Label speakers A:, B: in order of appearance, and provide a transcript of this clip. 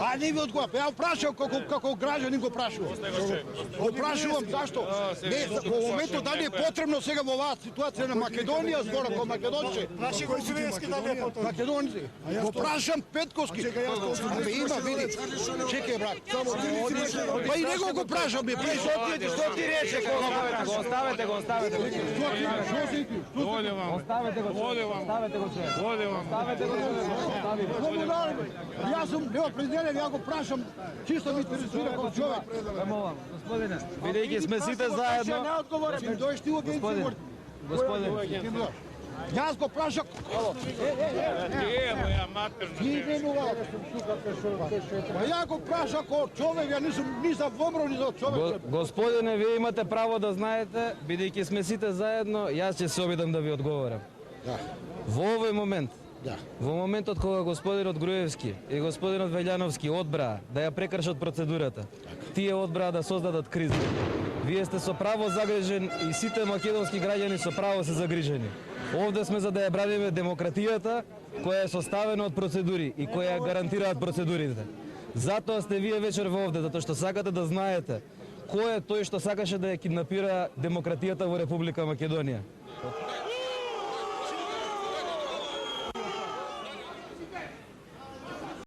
A: А не ви одговарам. Ја прашувам како граѓанин го прашувам. Го прашувам зашто? Не, во моментот дали е потребно сега во оваа ситуација на Македонија, збора кон македонци.
B: Праши го Свиевски дали е потребно.
A: Македонци. Го прашам Петковски. Има, види. Чекај брат. Па и него го прашам бе.
C: Што ти рече кога? Го оставете.
D: Воля вам.
C: Оставете го.
D: Воля вам.
C: Оставете го.
D: Воля вам.
C: Оставете го.
A: Јас сум неопределен, ја го прашам, чисто ме интересира како човек.
C: Молам, господине, бидејќи сме сите заедно.
A: Не одговорам, ме дојш ти у агенција.
C: Господине.
A: Јас го прашам.
D: Е, моја матерна.
A: Ти не му Па ја го прашам како човек, ја нисам ни за вомро, ни за човек.
C: Господине, вие имате право да знаете, бидејќи сме сите заедно, јас ќе се обидам да ви одговорам.
A: Да.
C: Во овој момент,
A: Да.
C: во моментот кога господинот Груевски и господинот Велјановски одбраа да ја прекршат процедурата, тие одбраа да создадат криза. Вие сте со право загрижен и сите македонски граѓани со право се загрижени. Овде сме за да ја браниме демократијата која е составена од процедури и која ја гарантираат процедурите. Затоа сте вие вечер во овде, затоа што сакате да знаете кој е тој што сакаше да ја киднапира демократијата во Република Македонија.